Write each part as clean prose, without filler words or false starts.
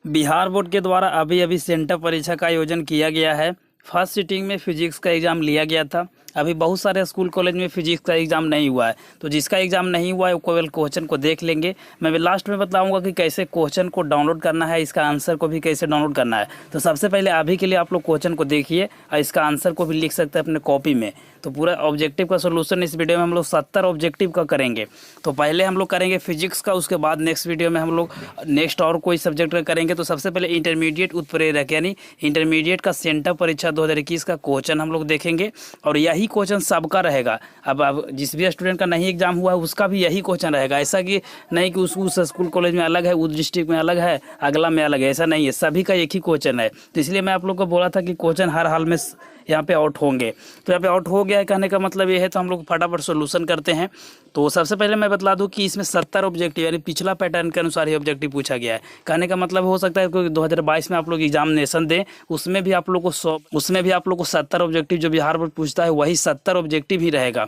Bihar board के द्वारा अभी अभी सेंटर परीक्षा का आयोजन किया गया है। फर्स्ट सिटिंग में फिजिक्स का एग्ज़ाम लिया गया था। अभी बहुत सारे स्कूल कॉलेज में फिजिक्स का एग्ज़ाम नहीं हुआ है, तो जिसका एग्ज़ाम नहीं हुआ है वो केवल क्वेश्चन को देख लेंगे। मैं लास्ट में बताऊंगा कि कैसे क्वेश्चन को डाउनलोड करना है, इसका आंसर को भी कैसे डाउनलोड करना है। तो सबसे पहले अभी के लिए आप लोग क्वेश्चन को देखिए और इसका आंसर को भी लिख सकते हैं अपने कॉपी में। तो पूरा ऑब्जेक्टिव का सोल्यूशन इस वीडियो में हम लोग 70 ऑब्जेक्टिव का करेंगे। तो पहले हम लोग करेंगे फिजिक्स का, उसके बाद नेक्स्ट वीडियो में हम लोग नेक्स्ट और कोई सब्जेक्ट का करेंगे। तो सबसे पहले इंटरमीडिएट उत्प्रेरक यानी इंटरमीडिएट का सेंटर परीक्षा 2021 का क्वेश्चन हम लोग देखेंगे, और यही क्वेश्चन सबका रहेगा। अब जिस भी स्टूडेंट का नहीं एग्जाम हुआ है उसका भी यही क्वेश्चन रहेगा। ऐसा कि नहीं कि उस स्कूल कॉलेज में अलग है, उस डिस्ट्रिक्ट में अलग है, अगला में अलग है, ऐसा नहीं है। सभी का एक ही क्वेश्चन है। तो इसलिए मैं आप लोग को बोला था कि क्वेश्चन हर हाल में यहाँ पे आउट होंगे। तो यहाँ पे आउट हो गया है कहने का मतलब ये है। तो हम लोग फटाफट सोल्यूशन करते हैं। तो सबसे पहले मैं बता दूं कि इसमें 70 ऑब्जेक्टिव यानी पिछला पैटर्न के अनुसार ही ऑब्जेक्टिव पूछा गया है। कहने का मतलब हो सकता है कि 2022 में आप लोग एग्जामिनेशन दें, उसमें भी आप लोग को 70 ऑब्जेक्टिव जो बिहार बोर्ड पूछता है वही 70 ऑब्जेक्टिव ही रहेगा।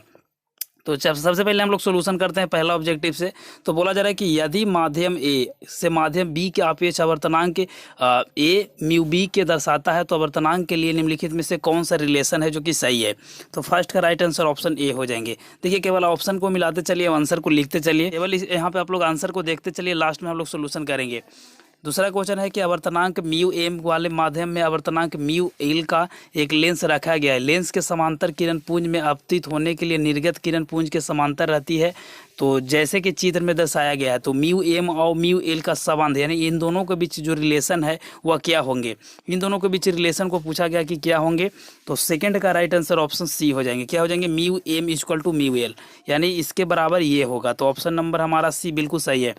तो सबसे पहले हम लोग सोल्यूशन करते हैं पहला ऑब्जेक्टिव से। तो बोला जा रहा है कि यदि माध्यम ए से माध्यम बी के आपेक्ष आवर्तनांक ए म्यू बी के दर्शाता है, तो आवर्तनांक के लिए निम्नलिखित में से कौन सा रिलेशन है जो कि सही है। तो फर्स्ट का राइट आंसर ऑप्शन ए हो जाएंगे। देखिए केवल ऑप्शन को मिलाते चलिए, आंसर को लिखते चलिए, केवल यहाँ पे आप लोग आंसर को देखते चलिए, लास्ट में हम लोग सोल्यूशन करेंगे। दूसरा क्वेश्चन है कि आवर्तनांक म्यू एम वाले माध्यम में आवर्तनांक म्यू एल का एक लेंस रखा गया है। लेंस के समांतर किरण पुंज में आपतित होने के लिए निर्गत किरण पुंज के समांतर रहती है। तो जैसे कि चित्र में दर्शाया गया है, तो म्यू एम और म्यू एल का संबंध यानी इन दोनों के बीच जो रिलेशन है वह क्या होंगे। इन दोनों के बीच रिलेशन को पूछा गया कि क्या होंगे। तो सेकंड का राइट आंसर ऑप्शन सी हो जाएंगे। क्या हो जाएंगे? Mu M equal to mu L, यानी इसके बराबर ये होगा। तो ऑप्शन नंबर हमारा सी बिल्कुल सही है।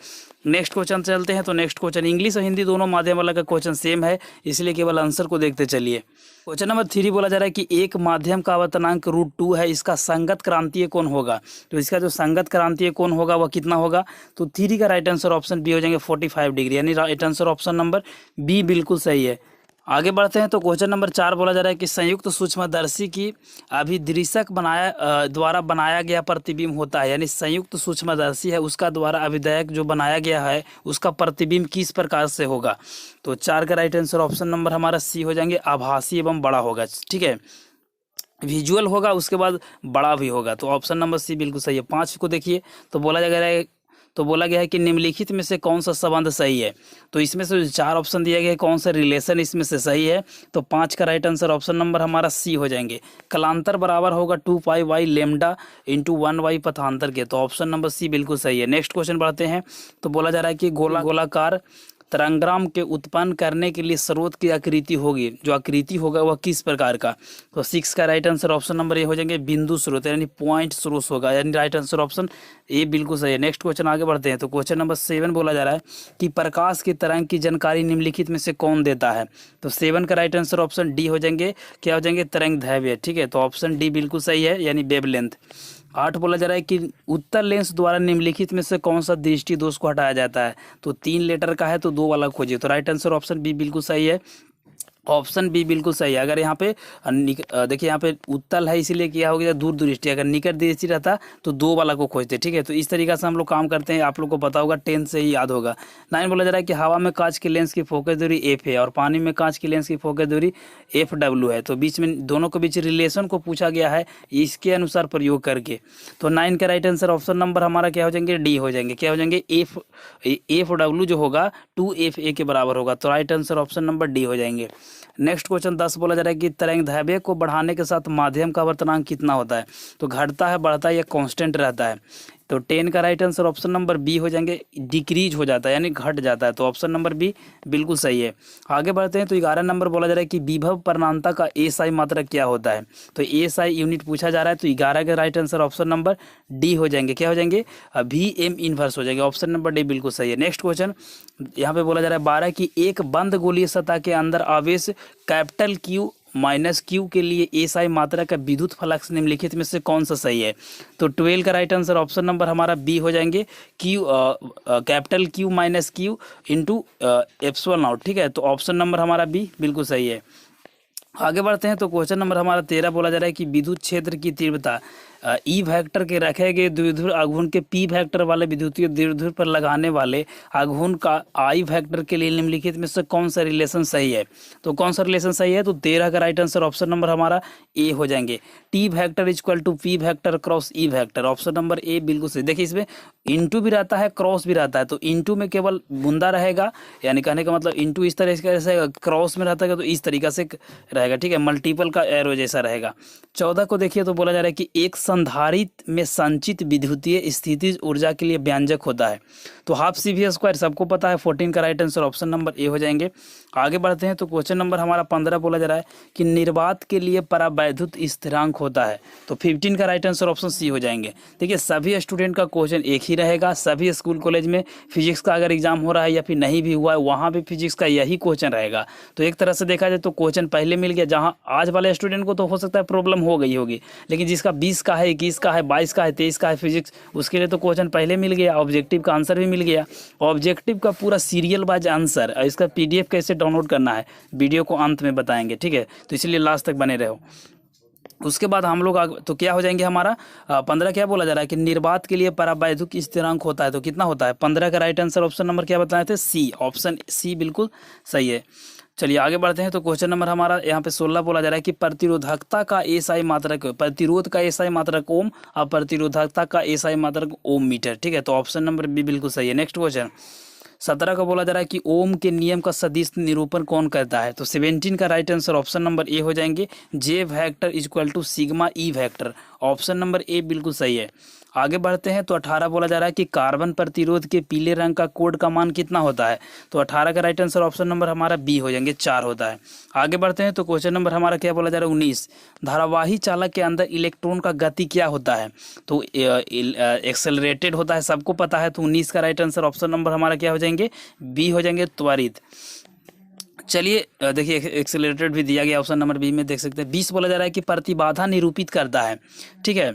नेक्स्ट क्वेश्चन चलते हैं। तो नेक्स्ट क्वेश्चन इंग्लिश और हिंदी दोनों माध्यम वाला का क्वेश्चन सेम है, इसलिए केवल आंसर को देखते चलिए। क्वेश्चन नंबर 3 बोला जा रहा है कि एक माध्यम का आवर्तनांक √2 है, इसका संगत क्रांतीय कोण होगा। तो इसका जो संगत क्रांतीय कोण होगा वह कितना होगा। तो 3 का राइट आंसर ऑप्शन बी हो जाएंगे 45 डिग्री, यानी right answer option number B बिल्कुल सही है। आगे बढ़ते हैं। तो क्वेश्चन नंबर 4 बोला जा रहा है कि संयुक्त सूक्ष्मदर्शी की अभिदृशक द्वारा बनाया गया प्रतिबिंब होता है, यानी संयुक्त सूक्ष्मदर्शी है उसका द्वारा अभिदयक जो बनाया गया है उसका प्रतिबिंब किस प्रकार से होगा। तो 4 का राइट आंसर ऑप्शन नंबर हमारा सी हो जाएंगे, आभासी एवं बड़ा होगा। ठीक है, विजुअल होगा उसके बाद बड़ा भी होगा। तो ऑप्शन नंबर सी बिल्कुल सही है। 5 को देखिए। तो बोला गया है कि निम्नलिखित में से कौन सा संबंध सही है। तो इसमें से 4 ऑप्शन दिया गया है, कौन सा रिलेशन इसमें से सही है। तो 5 का राइट आंसर ऑप्शन नंबर हमारा सी हो जाएंगे। कलांतर बराबर होगा 2πy लेमडा इंटू 1y पथांतर के। तो ऑप्शन नंबर सी बिल्कुल सही है। नेक्स्ट क्वेश्चन बढ़ते हैं। तो बोला जा रहा है कि गोलाकार तरंगग्राम के उत्पन्न करने के लिए स्रोत की आकृति होगी, जो आकृति होगा वह किस प्रकार का। तो 6 का right answer option number A हो जाएंगे, बिंदु स्रोत यानी पॉइंट स्रोत होगा, यानी राइट आंसर ऑप्शन ए बिल्कुल सही है। नेक्स्ट क्वेश्चन आगे बढ़ते हैं। तो क्वेश्चन नंबर 7 बोला जा रहा है कि प्रकाश की तरंग की जानकारी निम्नलिखित में से कौन देता है। तो 7 का राइट आंसर ऑप्शन डी हो जाएंगे। क्या हो जाएंगे? तरंग दैर्घ्य। ठीक है, तो ऑप्शन डी बिल्कुल सही है, यानी वेवलेंथ। 8 बोला जा रहा है कि उत्तर लेंस द्वारा निम्नलिखित में से कौन सा दृष्टि दोष को हटाया जाता है। तो 3 लेटर का है तो 2 वाला खोजिए। तो राइट आंसर ऑप्शन बी बिल्कुल सही है, ऑप्शन बी बिल्कुल सही है। अगर यहाँ पे देखिए यहाँ पे उत्तल है इसीलिए किया हो गया दूर दृष्टि, अगर निकट दृष्टि रहता तो 2 वाला को खोजते। ठीक है, तो इस तरीके से हम लोग काम करते हैं। आप लोग को पता होगा, 10 से ही याद होगा। 9 बोला जा रहा है कि हवा में कांच के लेंस की फोकस दूरी एफ है और पानी में कांच की लेंस की फोकस दूरी FW है। तो बीच में दोनों के बीच रिलेशन को पूछा गया है इसके अनुसार प्रयोग करके। तो 9 का राइट आंसर ऑप्शन नंबर हमारा क्या हो जाएंगे? डी हो जाएंगे। क्या हो जाएंगे? FW जो होगा 2FA के बराबर होगा। तो right answer option number D हो जाएंगे। नेक्स्ट क्वेश्चन 10 बोला जा रहा है कि तरंग दैर्घ्य को बढ़ाने के साथ माध्यम का आवर्तनांक कितना होता है। तो घटता है, बढ़ता है या कांस्टेंट रहता है। तो 10 का right answer option number B हो जाएंगे, डिक्रीज हो जाता है यानी घट जाता है। तो ऑप्शन नंबर बी बिल्कुल सही है। आगे बढ़ते हैं। तो 11 नंबर बोला जा रहा है कि विभव परिमाणता का एसआई मात्रक क्या होता है। तो एसआई यूनिट पूछा जा रहा है। तो 11 का right answer option number D हो जाएंगे। क्या हो जाएंगे? VM इनवर्स हो जाएंगे। ऑप्शन नंबर डी बिल्कुल सही है। नेक्स्ट क्वेश्चन यहाँ पे बोला जा रहा है 12 की एक बंद गोलीय सतह के अंदर आवेश कैपिटल Q-Q के लिए एसआई मात्रा का विद्युत फ्लक्स निम्नलिखित में से कौन सा सही है। तो 12 का राइट आंसर ऑप्शन नंबर हमारा बी हो जाएंगे, कैपिटल Q-Q इंटू ε0। ठीक है, तो ऑप्शन नंबर हमारा बी बिल्कुल सही है। आगे बढ़ते हैं। तो क्वेश्चन नंबर हमारा 13 बोला जा रहा है कि विद्युत क्षेत्र की तीव्रता ई वेक्टर के रखे गए द्विध्रुव आघूर्ण के पी वेक्टर वाले विद्युतीय द्विध्रुव पर लगाने वाले आघूर्ण का आई वेक्टर के लिए निम्नलिखित में से कौन सा रिलेशन सही है। तो कौन सा रिलेशन सही है, तो 13 का राइट आंसर ऑप्शन नंबर हमारा ए हो जाएंगे। T vector equal to P vector cross E vector, option number A बिल्कुल सही। देखिए इसमें इंटू भी रहता है, क्रॉस भी रहता है, तो इंटू में केवल बूंदा रहेगा, यानी कहने का मतलब इंटू इस तरह से, क्रॉस में रहता है तो इस तरीका से रहेगा, ठीक है, मल्टीपल का एरो जैसा रहेगा। 14 को देखिए तो बोला जा रहा है कि एक संधारित्र में संचित विद्युतीय स्थितिज ऊर्जा के लिए व्यंजक होता है, तो हाफ सी वी स्क्वायर सबको पता है। 14 का right answer option number A हो जाएंगे। आगे बढ़ते हैं तो क्वेश्चन नंबर हमारा 15 बोला जा रहा है कि निर्वात के लिए परावैद्युत स्थिरांक होता है, तो 15 का राइट आंसर ऑप्शन सी हो जाएंगे। देखिए सभी स्टूडेंट का क्वेश्चन एक ही रहेगा, सभी स्कूल कॉलेज में फिजिक्स का अगर एग्जाम हो रहा है या फिर नहीं भी हुआ है वहाँ भी फिजिक्स का यही क्वेश्चन रहेगा। तो एक तरह से देखा जाए तो क्वेश्चन पहले मिल गया, जहाँ आज वाले स्टूडेंट को तो हो सकता है प्रॉब्लम हो गई होगी, लेकिन जिसका 20 का है, 21 का है, 22 का है, 23 का है फिजिक्स, उसके लिए तो क्वेश्चन पहले मिल गया, ऑब्जेक्टिव का आंसर भी मिल गया। ऑब्जेक्टिव का पूरा सीरियल वाइज आंसर, इसका पीडीएफ कैसे डाउनलोड करना है वीडियो को अंत में बताएंगे, ठीक है, तो इसलिए लास्ट तक बने रहो। उसके बाद हम लोग तो क्या हो जाएंगे हमारा 15 क्या बोला जा रहा है कि निर्वात के लिए परावैद्युत स्थिरांक होता है, तो कितना होता है 15 का राइट आंसर ऑप्शन नंबर क्या बताए थे, सी, ऑप्शन सी बिल्कुल सही है। चलिए आगे बढ़ते हैं तो क्वेश्चन नंबर हमारा यहाँ पे 16 बोला जा रहा है कि प्रतिरोधकता का एसआई मात्रक, प्रतिरोध का एसआई मात्रक ओम और प्रतिरोधकता का एसआई मात्रक ओम मीटर, ठीक है, तो ऑप्शन नंबर बी बिल्कुल सही है। नेक्स्ट क्वेश्चन 17 का बोला जा रहा है कि ओम के नियम का सदिश निरूपण कौन करता है, तो 17 का right answer option number A हो जाएंगे, J vector equal to sigma E vector, option number A बिल्कुल सही है। आगे बढ़ते हैं तो 18 बोला जा रहा है कि कार्बन प्रतिरोध के पीले रंग का कोड का मान कितना होता है, तो 18 का राइट आंसर ऑप्शन नंबर हमारा बी हो जाएंगे, 4 होता है। आगे बढ़ते हैं तो क्वेश्चन नंबर हमारा क्या बोला जा रहा है 19, धारावाही चालक के अंदर इलेक्ट्रॉन का गति क्या होता है, तो एक्सेलरेटेड होता है, सबको पता है, तो 19 का राइट आंसर ऑप्शन नंबर हमारा क्या हो जाएंगे, बी हो जाएंगे, त्वरित। चलिए देखिए एक्सेलरेटेड भी दिया गया ऑप्शन नंबर बी में, देख सकते हैं। 20 बोला जा रहा है कि प्रतिबाधा निरूपित करता है, ठीक है,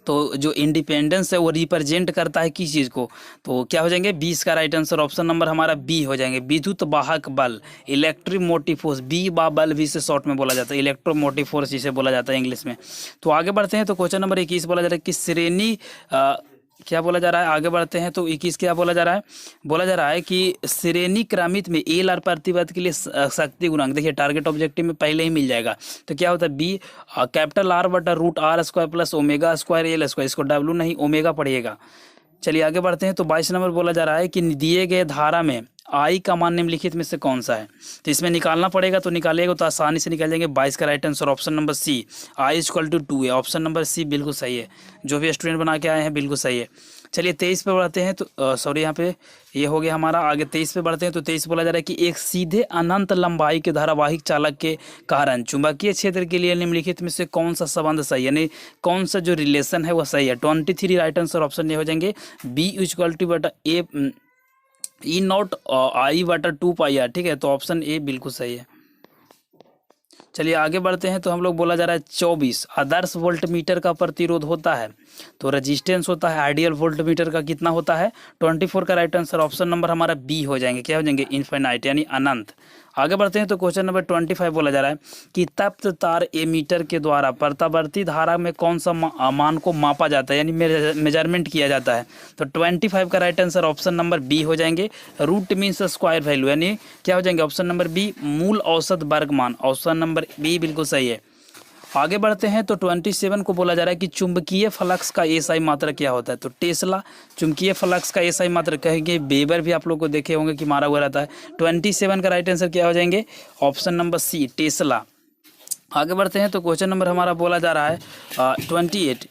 तो जो इंडिपेंडेंस है वो रिप्रेजेंट करता है किस चीज़ को, तो क्या हो जाएंगे 20 का राइट आंसर ऑप्शन नंबर हमारा बी हो जाएंगे, विद्युत वाहक बल, इलेक्ट्रोमोटिव फोर्स, बी बा बल भी से शॉर्ट में बोला जाता है, इलेक्ट्रोमोटिव फोर्स जिसे बोला जाता है इंग्लिश में। तो आगे बढ़ते हैं तो क्वेश्चन नंबर 21 बोला जा रहा है कि श्रेणी क्या बोला जा रहा है, आगे बढ़ते हैं तो 21 क्या बोला जा रहा है, बोला जा रहा है कि श्रेणी क्रमित में एल आर प्रतिबाध के लिए शक्ति गुणांक, देखिए टारगेट ऑब्जेक्टिव में पहले ही मिल जाएगा, तो क्या होता है बी कैपिटल आर बटा root R square plus omega square L square, इसको डब्ल्यू नहीं ओमेगा पढ़िएगा। चलिए आगे बढ़ते हैं तो 22 नंबर बोला जा रहा है कि दिए गए धारा में आई का मान निम्नलिखित में से कौन सा है, तो इसमें निकालना पड़ेगा, तो निकालिएगा तो आसानी से निकाल जाएंगे। 22 का right answer option number C, I equal to 2 है, ऑप्शन नंबर सी बिल्कुल सही है, जो भी स्टूडेंट बना के आए हैं बिल्कुल सही है। चलिए 23 पे बढ़ते हैं तो सॉरी यहाँ पे ये हो गया हमारा, आगे 23 पे बढ़ते हैं तो 23 बोला जा रहा है कि एक सीधे अनंत लंबाई के धारावाहिक चालक के कारण चुंबकीय क्षेत्र के लिए निम्नलिखित में से कौन सा संबंध सही है, यानी कौन सा जो रिलेशन है वो सही है। 23 राइट आंसर ऑप्शन ये हो जाएंगे, बी इक्वल टू बटा ए ई नॉट आई बटा 2 पाई आर, ठीक है, तो ऑप्शन ए बिल्कुल सही है। चलिए आगे बढ़ते हैं तो हम लोग बोला जा रहा है 24 आदर्श वोल्ट मीटर का प्रतिरोध होता है, तो रेजिस्टेंस होता है, आइडियल वोल्ट मीटर का कितना होता है, 24 का राइट आंसर ऑप्शन नंबर हमारा बी हो जाएंगे, क्या हो जाएंगे इनफाइनाइट यानी अनंत। आगे बढ़ते हैं तो क्वेश्चन नंबर 25 बोला जा रहा है कि तप्त तार एमीटर के द्वारा प्रत्यावर्ती धारा में कौन सा मान को मापा जाता है, यानी मेजरमेंट किया जाता है, तो 25 का right answer option number B हो जाएंगे, रूट मीन्स स्क्वायर वैल्यू, यानी क्या हो जाएंगे ऑप्शन नंबर बी मूल औसत वर्ग मान, ऑप्शन नंबर बी बिल्कुल सही है। आगे बढ़ते हैं तो 27 को बोला जा रहा है कि चुंबकीय फ्लक्स का एसआई मात्रक क्या होता है, तो टेस्ला चुंबकीय फ्लक्स का एसआई मात्रक कहेंगे, वेबर भी आप लोग को देखे होंगे कि मारा हुआ रहता है। 27 का राइट आंसर क्या हो जाएंगे ऑप्शन नंबर सी टेस्ला। आगे बढ़ते हैं तो क्वेश्चन नंबर हमारा बोला जा रहा है 28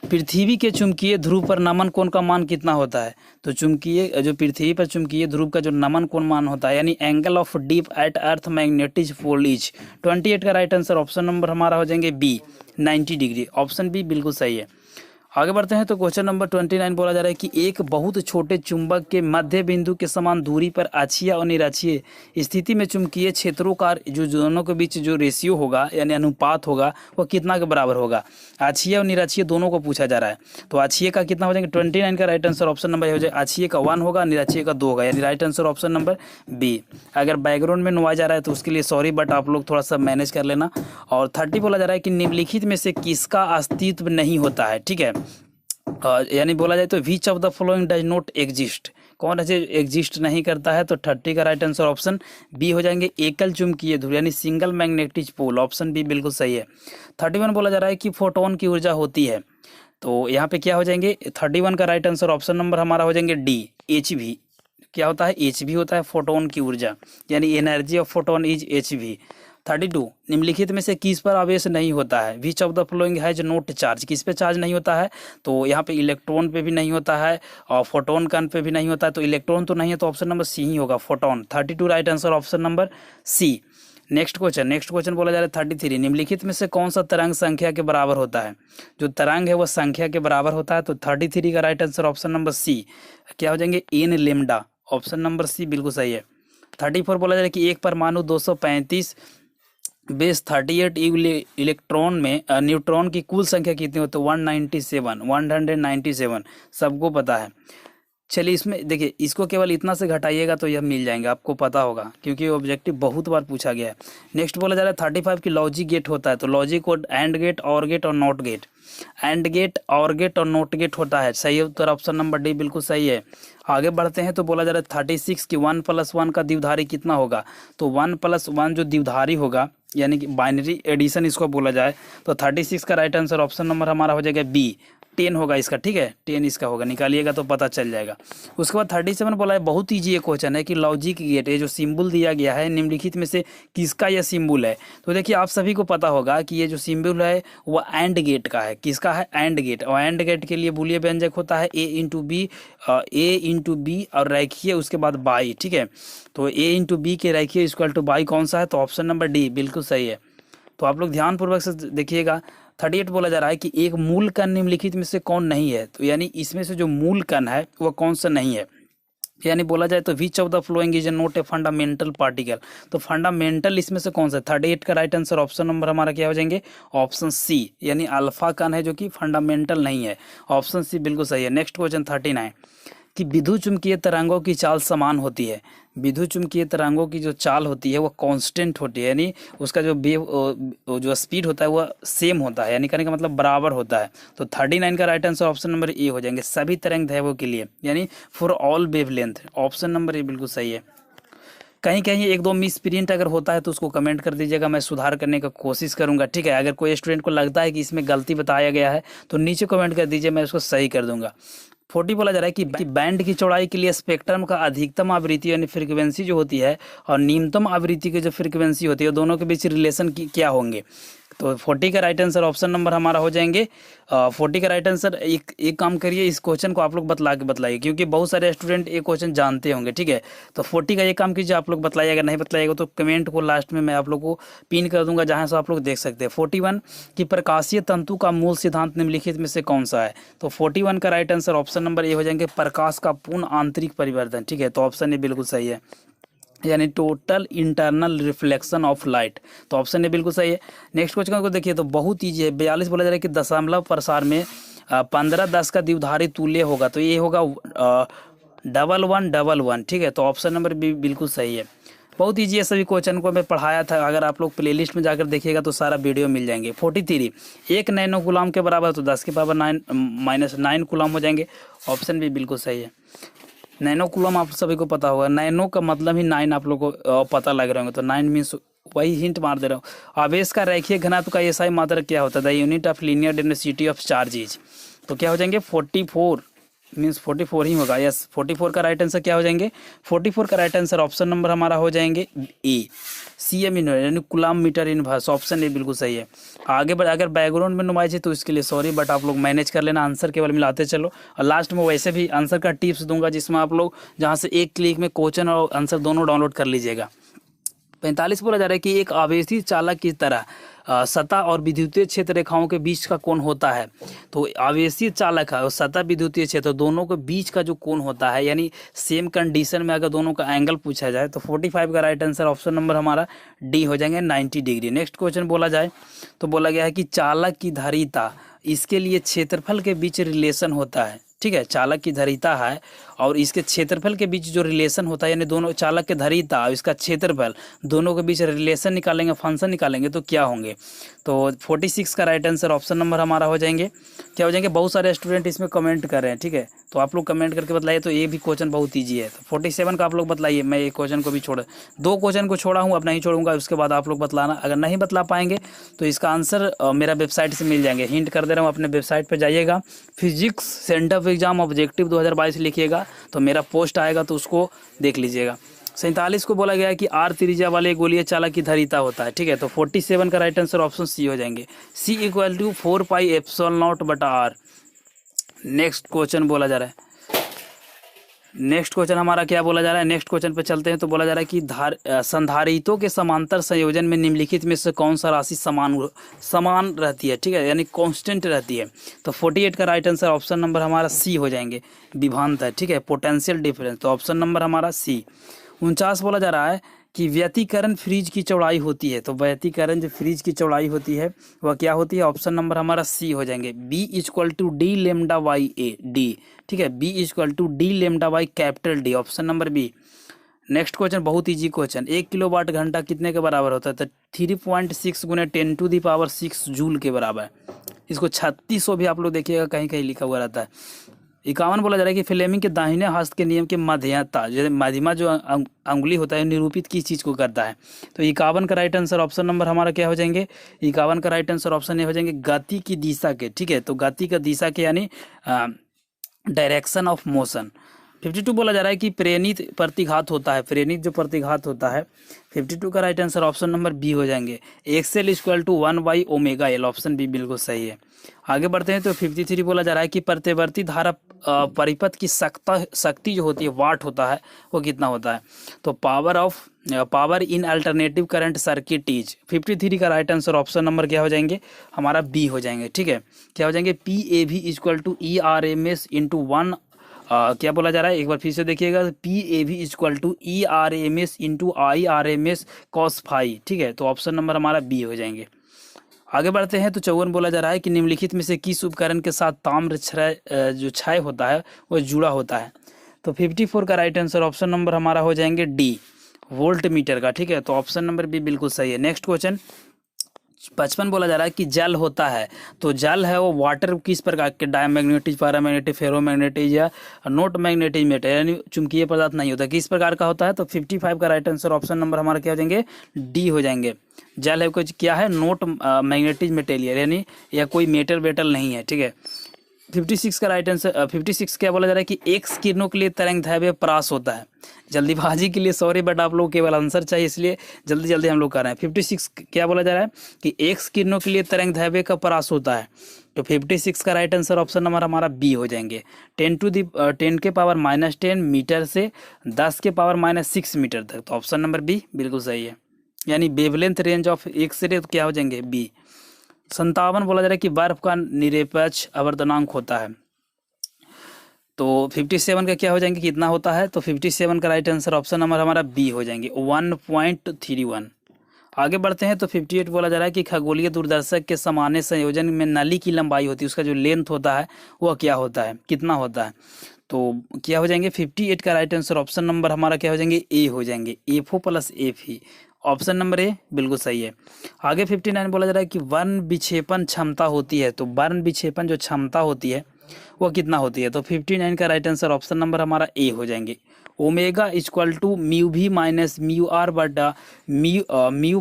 पृथ्वी के चुंबकीय ध्रुव पर नमन कोण का मान कितना होता है, तो चुंबकीय जो पृथ्वी पर चुंबकीय ध्रुव का जो नमन कोण मान होता है, यानी angle of dip at earth magnetic pole is, 28 का राइट आंसर ऑप्शन नंबर हमारा हो जाएंगे बी 90 डिग्री, ऑप्शन बी बिल्कुल सही है। आगे बढ़ते हैं तो क्वेश्चन नंबर 29 बोला जा रहा है कि एक बहुत छोटे चुंबक के मध्य बिंदु के समान दूरी पर अक्षीय और निरक्षीय स्थिति में चुंबकीय क्षेत्रों का जो दोनों के बीच जो रेशियो होगा यानी अनुपात होगा वो कितना के बराबर होगा। अक्षीय और निरक्षीय दोनों को पूछा जा रहा है। तो अक्षीय का कितना हो जाएंगे 29 का राइट आंसर ऑप्शन नंबर हो जाएगा अक्षीय का 1 होगा, निरक्षीय का 2 होगा, यानी right answer option number B. अगर बैकग्राउंड में नोआ जा रहा है तो उसके लिए सॉरी, बट आप लोग थोड़ा सा मैनेज कर लेना। और 30 बोला जा रहा है कि निम्नलिखित में से किसका अस्तित्व नहीं होता है, ठीक है। यानी बोला जाए तो which of the following does not exist, कौन ऐसे एग्जिस्ट नहीं करता है। तो 30 का राइट आंसर ऑप्शन बी हो जाएंगे एकल चुंबकीय ध्रुव यानी single magnetic pole, option B बिल्कुल सही है। 31 बोला जा रहा है कि फोटोन की ऊर्जा होती है। तो यहाँ पे क्या हो जाएंगे 31 का राइट आंसर ऑप्शन नंबर हमारा हो जाएंगे डी एच वी। क्या होता है एच वी होता है फोटोन की ऊर्जा, यानी energy of photon is H we. 32 निम्नलिखित में से किस पर आवेश नहीं होता है। Which of the following has note charge, किस पे चार्ज नहीं होता है। तो यहाँ पे इलेक्ट्रॉन पे भी नहीं होता है और फोटोन कण पे भी नहीं होता है। तो इलेक्ट्रॉन तो नहीं है, तो ऑप्शन नंबर सी ही होगा photon. 32 right answer option number C. Next question बोला जा रहा है 33 निम्नलिखित में से कौन सा तरंग संख्या के बराबर होता है। जो तरंग है वो संख्या के बराबर होता है। तो 33 का right answer option number C क्या हो जाएंगे N lambda, option number C बिल्कुल सही है। 34 बोला जा रहा है कि एक परमाणु 235 बेस 38 इलेक्ट्रॉन में न्यूट्रॉन की कुल संख्या कितनी होती है 197 सबको पता है। चलिए इसमें देखिए इसको केवल इतना से घटाइएगा तो यह मिल जाएंगे, आपको पता होगा क्योंकि ऑब्जेक्टिव बहुत बार पूछा गया है। नेक्स्ट बोला जा रहा है 35 की लॉजिक गेट होता है। तो लॉजिक कोड एंड गेट, और गेट और नॉट गेट। एंड गेट, और गेट और नॉट गेट होता है। सही उत्तर ऑप्शन नंबर डी बिल्कुल सही है। आगे बढ़ते हैं तो बोला जा रहा है 36 की 1+1 का द्विधारी कितना होगा। तो 1+1 जो द्विधारी होगा यानी कि बाइनरी एडिशन इसको बोला जाए तो 36 का राइट आंसर ऑप्शन नंबर हमारा हो जाएगा बी 10 होगा इसका, ठीक है 10 इसका होगा, निकालिएगा तो पता चल जाएगा। उसके बाद 37 बोला है बहुत ईजी ये क्वेश्चन है कि लॉजिक गेट ये जो सिंबल दिया गया है निम्नलिखित में से किसका यह सिंबल है। तो देखिए आप सभी को पता होगा कि ये जो सिंबल है वो एंड गेट का है। किसका है एंड गेट, और एंड गेट के लिए बूलियन व्यंजक होता है ए इंटू बी और रेखीय उसके बाद बाई, ठीक है। तो ए इंटू बी के रेखीय इक्वल टू बाई कौन सा है। तो ऑप्शन नंबर डी बिल्कुल सही है। तो आप लोग ध्यानपूर्वक से देखिएगा। 38 बोला जा रहा है कि एक मूल कण निम्नलिखित में से कौन नहीं है। तो यानी इसमें से जो मूल कण है वह कौन सा नहीं है। यानी बोला जाए तो which of the following is not a fundamental particle. तो फंडामेंटल इसमें से कौन सा 38 का राइट आंसर ऑप्शन नंबर हमारा क्या हो जाएंगे ऑप्शन सी, यानी अल्फा कण है जो कि फंडामेंटल नहीं है, ऑप्शन सी बिल्कुल सही है। नेक्स्ट क्वेश्चन 39 कि विद्युत चुम्बकीय तरंगों की चाल समान होती है। विद्युत चुम्बकीय तरंगों की जो चाल होती है वो कांस्टेंट होती है, यानी उसका जो जो स्पीड होता है वह सेम होता है, यानी कहने का मतलब बराबर होता है। तो 39 का right answer option number A हो जाएंगे सभी तरंग दैर्ध्यों के लिए, यानी for all wavelength, option number A बिल्कुल सही है। कहीं कहीं एक दो मिस प्रिंट अगर होता है तो उसको कमेंट कर दीजिएगा, मैं सुधार करने का कोशिश करूंगा, ठीक है। अगर कोई स्टूडेंट को लगता है कि इसमें गलती बताया गया है तो नीचे कमेंट कर दीजिए, मैं उसको सही कर दूंगा। 40 बोला जा रहा है कि बैंड की चौड़ाई के लिए स्पेक्ट्रम का अधिकतम आवृत्ति यानी फ्रीक्वेंसी जो होती है और न्यूनतम आवृत्ति की जो फ्रीक्वेंसी होती है दोनों के बीच रिलेशन की क्या होंगे। तो 40 का राइट आंसर ऑप्शन नंबर हमारा हो जाएंगे 40 का राइट आंसर। एक काम करिए इस क्वेश्चन को आप लोग बताइए क्योंकि बहुत सारे स्टूडेंट ये क्वेश्चन जानते होंगे, ठीक है। तो 40 का ये काम कीजिए आप लोग बताइए, अगर नहीं बताइएगा तो कमेंट को लास्ट में मैं आप लोग को पिन कर दूंगा जहां से आप लोग देख सकते हैं। 41 की प्रकाशीय तंतु का मूल सिद्धांत निम्नलिखित में से कौन सा है। तो 41 का right answer option number A हो जाएंगे प्रकाश का पूर्ण आंतरिक परिवर्तन, ठीक है। तो ऑप्शन ए बिल्कुल सही है, यानी total internal reflection of light, तो ऑप्शन ए बिल्कुल सही है। नेक्स्ट क्वेश्चन को देखिए तो बहुत ईजी है। 42 बोला जा रहा है कि दशमलव प्रसार में 15-10 का द्विधारी तुल्य होगा। तो ये होगा 1111, ठीक है। तो ऑप्शन नंबर बी बिल्कुल सही है। बहुत ईजी है, सभी क्वेश्चन को मैं पढ़ाया था, अगर आप लोग प्लेलिस्ट में जाकर देखिएगा तो सारा वीडियो मिल जाएंगे। 43 1 नैनो कूलम के बराबर तो 10 की पावर 9 कूलम हो जाएंगे, ऑप्शन बी बिल्कुल सही है। नैनो कूलम आप सभी को पता होगा, नैनो का मतलब ही 9 आप लोग को पता लग रहे होंगे, तो 9 मीन्स वही हिंट मार दे रहा हूँ। आवेश का रेखीय घनत्व का एसआई मात्रक क्या होता है, the unit of linear density of charges. तो क्या हो जाएंगे 44 मीन्स 44 ही होगा, यस 44 का राइट आंसर क्या हो जाएंगे 44 का राइट आंसर ऑप्शन नंबर हमारा हो जाएंगे ए CM यानी coulomb metre inverse, option A बिल्कुल सही है। आगे बढ़ अगर बैकग्राउंड में नुमाइश है तो इसके लिए सॉरी, बट आप लोग मैनेज कर लेना, आंसर केवल मिलाते चलो। और लास्ट में वैसे भी आंसर का टिप्स दूंगा जिसमें आप लोग जहाँ से एक क्लिक में क्वेश्चन और आंसर दोनों डाउनलोड कर लीजिएगा। 45 बोला जा रहा है कि एक आवेशी चालक की तरह सतह और विद्युतीय क्षेत्र रेखाओं के बीच का कोण होता है। तो आवेशीय चालक है और सतह विद्युतीय क्षेत्र दोनों के बीच का जो कोण होता है, यानी सेम कंडीशन में अगर दोनों का एंगल पूछा जाए तो 45 का राइट आंसर ऑप्शन नंबर हमारा डी हो जाएंगे, 90 डिग्री। नेक्स्ट क्वेश्चन बोला जाए तो बोला गया है कि चालक की धारिता, इसके लिए क्षेत्रफल के बीच रिलेशन होता है। ठीक है, चालक की धारिता है और इसके क्षेत्रफल के बीच जो रिलेशन होता है, यानी दोनों चालक के धारिता और इसका क्षेत्रफल दोनों के बीच रिलेशन निकालेंगे, फंक्शन निकालेंगे तो क्या होंगे। तो 46 का राइट आंसर ऑप्शन नंबर हमारा हो जाएंगे, क्या हो जाएंगे। बहुत सारे स्टूडेंट इसमें कमेंट कर रहे हैं, ठीक है, तो आप लोग कमेंट करके बताइए। तो ये भी क्वेश्चन बहुत ईजी है, तो 47 का आप लोग बताइए। मैं एक क्वेश्चन को भी छोड़, 2 क्वेश्चन को छोड़ा हूँ, अब नहीं छोड़ूंगा, उसके बाद आप लोग बतलाना। अगर नहीं बतला पाएंगे तो इसका आंसर मेरा वेबसाइट से मिल जाएंगे, हिंट कर दे रहा हूँ, अपने वेबसाइट पर जाइएगा, physics centre of exam objective 2022 लिखिएगा तो मेरा पोस्ट आएगा, तो उसको देख लीजिएगा। 47 को बोला गया है कि आर त्रिज्या वाले गोलीय चालक की धारिता होता है। ठीक है, तो 47 का राइट आंसर ऑप्शन सी हो जाएंगे, C = 4πε0/r। नेक्स्ट क्वेश्चन बोला जा रहा है, नेक्स्ट क्वेश्चन हमारा क्या बोला जा रहा है, नेक्स्ट क्वेश्चन पे चलते हैं। तो बोला जा रहा है कि संधारितों के समांतर संयोजन में निम्नलिखित में से कौन सा राशि समान रहती है। ठीक है, यानी कांस्टेंट रहती है। तो 48 का राइट आंसर ऑप्शन नंबर हमारा सी हो जाएंगे, विभवांतर है। ठीक है, पोटेंशियल डिफरेंस, तो ऑप्शन नंबर हमारा सी। 49 बोला जा रहा है कि व्यतिकरण फ्रीज की चौड़ाई होती है। तो व्यतिकरण जो फ्रीज की चौड़ाई होती है वह क्या होती है, ऑप्शन नंबर हमारा सी हो जाएंगे, B = D λ/A डी। ठीक है, B = D λ/कैपिटल D, option number B. Next question बहुत इजी क्वेश्चन, 1 किलोवाट घंटा कितने के बराबर होता है। तो 3.6 × 10⁶ जूल के बराबर। इसको 3600 भी आप लोग देखिएगा कहीं कहीं लिखा हुआ रहता है। 51 बोला जा रहा है कि फ्लेमिंग के दाहिने हस्त के नियम के मध्यता, जैसे मध्यमा जो अंगुली होता है निरूपित किस चीज़ को करता है। तो 51 का राइट आंसर ऑप्शन नंबर हमारा क्या हो जाएंगे, 51 का राइट आंसर ऑप्शन ए हो जाएंगे, गति की दिशा के। ठीक है, तो गति का दिशा के यानी डायरेक्शन ऑफ मोशन। 52 बोला जा रहा है कि प्रेरित प्रतिघात होता है, प्रेरित जो प्रतिघात होता है। 52 का right answer option number B हो जाएंगे, XL = 1/ωL, ऑप्शन बी बिल्कुल सही है। आगे बढ़ते हैं तो 53 बोला जा रहा है कि प्रतिवर्ती धारा परिपथ की शक्ति जो होती है, वाट होता है, वो कितना होता है। तो power in alternative current circuit is. 53 का राइट आंसर ऑप्शन नंबर क्या हो जाएंगे, हमारा बी हो जाएंगे। ठीक है, क्या हो जाएंगे, PAV = ERMS × 1। क्या बोला जा रहा है, एक बार फिर से देखिएगा, PAV = ERMS × IRMS cos φ। ठीक है, तो ऑप्शन नंबर हमारा बी हो जाएंगे। आगे बढ़ते हैं तो 54 बोला जा रहा है कि निम्नलिखित में से किस उपकरण के साथ ताम्र जो क्षय होता है वो जुड़ा होता है। तो 54 का राइट आंसर ऑप्शन नंबर हमारा हो जाएंगे डी, वोल्ट मीटर का। ठीक है, तो ऑप्शन नंबर बी बिल्कुल सही है। नेक्स्ट क्वेश्चन 55 बोला जा रहा है कि जल होता है। तो जल है वो वाटर किस प्रकार के, डायमैग्नेटिक, पैरामैग्नेटिक, फेरोमैग्नेटिक या नॉट मैग्नेटिक मेटर, यानी चुंबकीय पदार्थ नहीं होता, किस प्रकार का होता है। तो 55 का राइट आंसर ऑप्शन नंबर हमारा क्या हो जाएंगे, डी हो जाएंगे। जल है कुछ क्या है, नॉट मैग्नेटिक मटेरियल, यानी या कोई मेटल वेटल नहीं है। ठीक है, 56 का राइट आंसर 56 क्या बोला जा रहा है कि एक्स किरणों के लिए तरंग दैर्घ्य परास होता है। जल्दीबाजी के लिए सॉरी, बट आप लोग केवल आंसर चाहिए इसलिए जल्दी जल्दी हम लोग कर रहे हैं। 56 क्या बोला जा रहा है कि एक्स किरणों के लिए तरंग दैर्घ्य का परास होता है। तो 56 का राइट आंसर ऑप्शन नंबर हमारा बी हो जाएंगे, 10⁻⁻10 मीटर से 10⁻⁻6 मीटर तक। तो ऑप्शन नंबर बी बिल्कुल सही है, यानी wavelength range of X ray, तो क्या हो जाएंगे बी। 57 बोला जा रहा है कि बर्फ का निरपेक्ष आवर्तनांक होता है। तो 57 का क्या हो जाएंगे, कितना होता है। तो 57 का राइट आंसर ऑप्शन नंबर हमारा बी हो जाएंगे, 1.31। आगे बढ़ते हैं तो 58 बोला जा रहा है कि खगोलीय दूरदर्शक के समान्य संयोजन में नली की लंबाई होती है, उसका जो लेंथ होता है वह क्या होता है, कितना होता है। तो क्या हो जाएंगे, 58 का राइट आंसर ऑप्शन नंबर हमारा क्या हो जाएंगे, ए हो जाएंगे, FO + FE, option number A बिल्कुल सही है। आगे 59 बोला जा रहा है कि वर्ण विक्षेपण क्षमता होती है। तो वर्ण विक्षेपण जो क्षमता होती है वो कितना होती है। तो 59 का राइट आंसर ऑप्शन नंबर हमारा ए हो जाएंगे, omega = μv -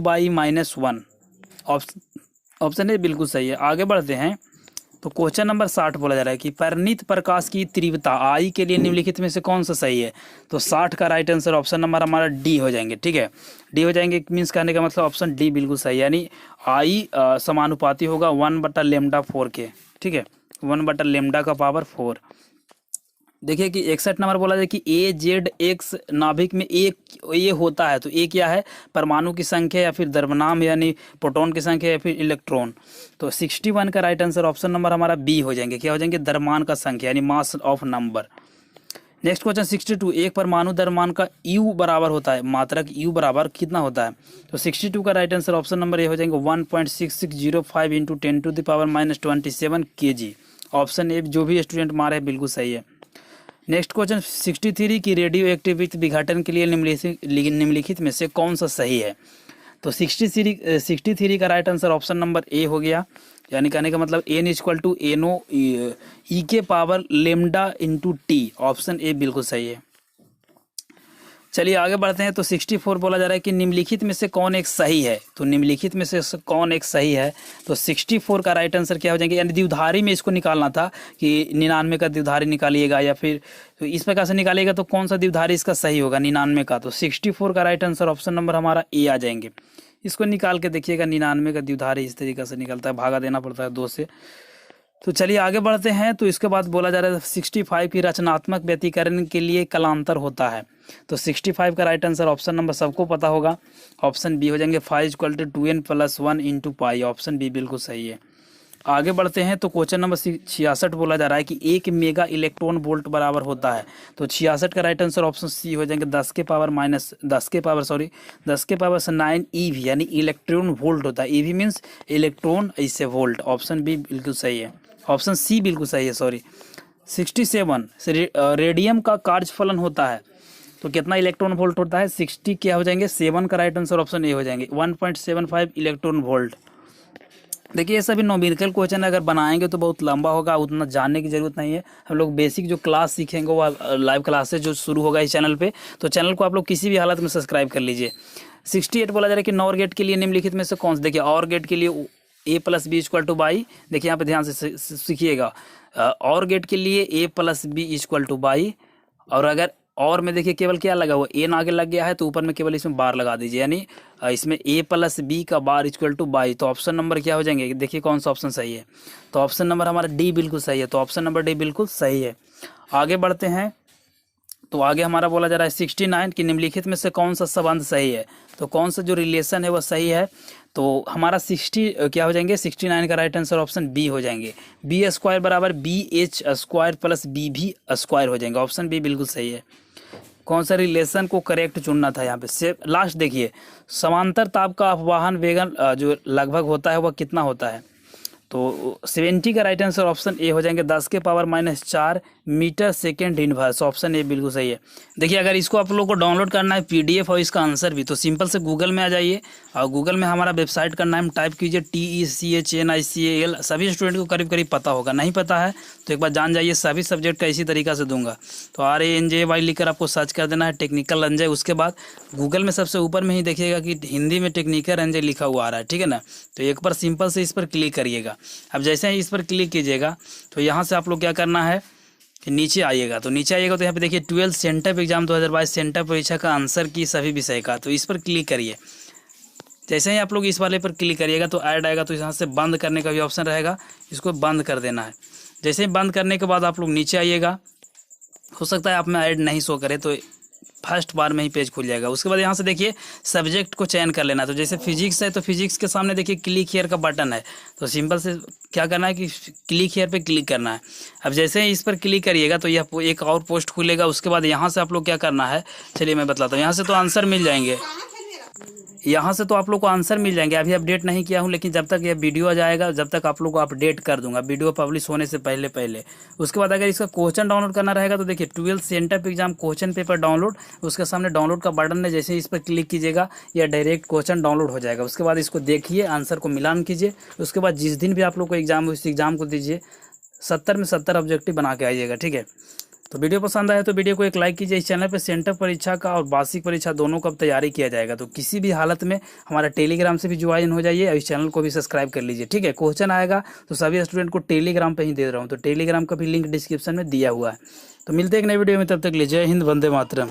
μr/μ/1, option A बिल्कुल सही है। आगे बढ़ते हैं तो क्वेश्चन नंबर 60 बोला जा रहा है कि परिणित प्रकाश की तीव्रता आई के लिए निम्नलिखित में से कौन सा सही है। तो 60 का राइट आंसर ऑप्शन नंबर हमारा डी हो जाएंगे। ठीक है, डी हो जाएंगे मीन्स कहने का मतलब ऑप्शन डी बिल्कुल सही है, यानी आई समानुपाती होगा 1/λ4 के। ठीक है, 1/λ का पावर 4। देखिए कि 61 नंबर बोला जाए कि ए जेड एक्स नाभिक में एक ये होता है, तो ए क्या है, परमाणु की संख्या या फिर द्रव्यमान यानी प्रोटॉन की संख्या या फिर इलेक्ट्रॉन। तो 61 का राइट आंसर ऑप्शन नंबर हमारा बी हो जाएंगे, क्या हो जाएंगे, द्रव्यमान का संख्या यानी mass of number. Next question 62, एक परमाणु द्रव्यमान का यू बराबर होता है, मात्रक यू बराबर कितना होता है। तो 62 का राइट आंसर ऑप्शन नंबर ये हो जाएंगे 1.6605 इंटू 10⁻27 kg। ऑप्शन ए जो भी स्टूडेंट मारे है बिल्कुल सही है। नेक्स्ट क्वेश्चन 63 की रेडियो एक्टिविटी विघटन के लिए निम्नलिखित में से कौन सा सही है। तो 63 का right answer option number A हो गया, यानी कहने का मतलब एन इक्वल टू एनो ई के power lambda into T. Option A बिल्कुल सही है। चलिए आगे बढ़ते हैं। तो 64 बोला जा रहा है कि निम्नलिखित में से कौन एक सही है। तो निम्नलिखित में से कौन एक सही है, तो 64 का राइट आंसर क्या हो जाएंगे, यानी द्विधारी में इसको निकालना था कि 99 का द्विधारी निकालिएगा या फिर तो इस प्रकार से निकालिएगा, तो कौन सा द्विधारी इसका सही होगा 99 का। तो 64 का राइट आंसर ऑप्शन नंबर हमारा ए आ जाएंगे। इसको निकाल के देखिएगा, 99 का द्विधारी इस तरीके से निकलता है, भागा देना पड़ता है 2 से। तो चलिए आगे बढ़ते हैं। तो इसके बाद बोला जा रहा है 65 की रचनात्मक व्यतिकरण के लिए कलांतर होता है। तो 65 का राइट आंसर ऑप्शन नंबर सबको पता होगा, ऑप्शन बी हो जाएंगे 5 = 2n+1 into pi. Option B बिल्कुल सही है। आगे बढ़ते हैं। तो क्वेश्चन नंबर 66 बोला जा रहा है कि 1 मेगा इलेक्ट्रॉन वोल्ट बराबर होता है। तो 66 का राइट आंसर ऑप्शन सी हो जाएंगे 10 के पावर 9 EV यानी इलेक्ट्रॉन वोल्ट होता है। EV मीन्स इलेक्ट्रॉन, इससे वोल्ट। ऑप्शन बी बिल्कुल सही है, ऑप्शन सी बिल्कुल सही है, सॉरी। 67 रेडियम का कार्यफलन होता है, तो कितना इलेक्ट्रॉन वोल्ट होता है, 60 क्या हो जाएंगे, 7 का राइट आंसर ऑप्शन ए हो जाएंगे 1.75 इलेक्ट्रॉन वोल्ट। देखिए ये सभी नॉमिकल क्वेश्चन अगर बनाएंगे तो बहुत लंबा होगा, उतना जानने की जरूरत नहीं है। हम लोग बेसिक जो क्लास सीखेंगे वो लाइव क्लासेस जो शुरू होगा इस चैनल पे, तो चैनल को आप लोग किसी भी हालत में सब्सक्राइब कर लीजिए। 68 बोला जा रहा है कि नॉर गेट के लिए निम्नलिखित में से कौन सा, देखिए और गेट के लिए a+b = बाई, देखिए यहाँ पे ध्यान से सीखिएगा, और गेट के लिए a+b = बाई, और अगर और में देखिए केवल क्या लगा हुआ, एन आगे लग गया है तो ऊपर में केवल इसमें बार लगा दीजिए, यानी इसमें a+b का बार = बाई। तो ऑप्शन नंबर क्या हो जाएंगे, देखिए कौन सा ऑप्शन सही है। तो ऑप्शन नंबर हमारा डी बिल्कुल सही है, तो ऑप्शन नंबर डी बिल्कुल सही है। आगे बढ़ते हैं। तो आगे हमारा बोला जा रहा है 69 कि निम्नलिखित में से कौन सा संबंध सही है। तो कौन सा जो रिलेशन है वह सही है। तो हमारा 60 क्या हो जाएंगे, 69 का राइट आंसर ऑप्शन बी हो जाएंगे, b² = bh² + bv² हो जाएंगे। ऑप्शन बी बिल्कुल सही है। कौन सा रिलेशन को करेक्ट चुनना था यहाँ पे से लास्ट देखिए, समांतर ताप का अपवाहन वेगन जो लगभग होता है वह कितना होता है। तो 70 का राइट आंसर ऑप्शन ए हो जाएंगे 10 के पावर -4 मीटर/सेकेंड इनवर्स। ऑप्शन ए बिल्कुल सही है। देखिए अगर इसको आप लोगों को डाउनलोड करना है PDF और इसका आंसर भी, तो सिंपल से गूगल में आ जाइए और गूगल में हमारा वेबसाइट का नाम टाइप कीजिए TECHNICAL। सभी स्टूडेंट को करीब करीब पता होगा, नहीं पता है तो एक बार जान जाइए। सभी सब्जेक्ट का इसी तरीका से दूंगा, तो RANJY लिखकर आपको सर्च कर देना है, टेक्निकल रंजय। उसके बाद गूगल में सबसे ऊपर में ही देखिएगा कि हिंदी में टेक्निकल रंजय लिखा हुआ आ रहा है, ठीक है ना। तो एक बार सिंपल से इस पर क्लिक करिएगा। अब जैसे ही इस पर क्लिक कीजिएगा तो यहाँ से आप लोग क्या करना है कि नीचे आइएगा। तो नीचे आइएगा तो यहाँ पे देखिए 12 सेंटअप एग्जाम 2022 सेंटअप परीक्षा का आंसर की सभी विषय का, तो इस पर क्लिक करिए। जैसे ही आप लोग इस वाले पर क्लिक करिएगा तो ऐड आएगा, तो यहाँ से बंद करने का भी ऑप्शन रहेगा, इसको बंद कर देना है। जैसे ही बंद करने के बाद आप लोग नीचे आइएगा, हो सकता है आप में ऐड नहीं शो करे तो फर्स्ट बार में ही पेज खुल जाएगा। उसके बाद यहाँ से देखिए सब्जेक्ट को चयन कर लेना। तो जैसे फिजिक्स है तो फिजिक्स के सामने देखिए क्लिक हियर का बटन है, तो सिंपल से क्या करना है कि क्लिक हियर पे क्लिक करना है। अब जैसे ही इस पर क्लिक करिएगा तो यह एक और पोस्ट खुलेगा। उसके बाद यहाँ से आप लोग क्या करना है, चलिए मैं बतलाता हूँ। यहाँ से तो आंसर मिल जाएंगे, यहाँ से तो आप लोग को आंसर मिल जाएंगे। अभी अपडेट नहीं किया हूँ, लेकिन जब तक यह वीडियो आ जाएगा जब तक आप लोग को अपडेट कर दूंगा, वीडियो पब्लिश होने से पहले। उसके बाद अगर इसका क्वेश्चन डाउनलोड करना रहेगा तो देखिए 12 sent up exam question paper download, उसके सामने डाउनलोड का बटन है। जैसे इस पर क्लिक कीजिएगा या डायरेक्ट क्वेश्चन डाउनलोड हो जाएगा। उसके बाद इसको देखिए, आंसर को मिलान कीजिए। उसके बाद जिस दिन भी आप लोग को एग्जाम हो, इस एग्जाम को दीजिए, 70 में 70 ऑब्जेक्टिव बना के आइएगा, ठीक है। तो वीडियो पसंद आए तो वीडियो को एक लाइक कीजिए। इस चैनल पे सेंटअप परीक्षा का और वार्षिक परीक्षा दोनों का तैयारी किया जाएगा, तो किसी भी हालत में हमारा टेलीग्राम से भी ज्वाइन हो जाइए और इस चैनल को भी सब्सक्राइब कर लीजिए, ठीक है। क्वेश्चन आएगा तो सभी स्टूडेंट को टेलीग्राम पे ही दे रहा हूँ, तो टेलीग्राम का भी लिंक डिस्क्रिप्शन में दिया हुआ है। तो मिलते हैं एक नई वीडियो में, तब तक ले जय हिंद, वंदे मातरम।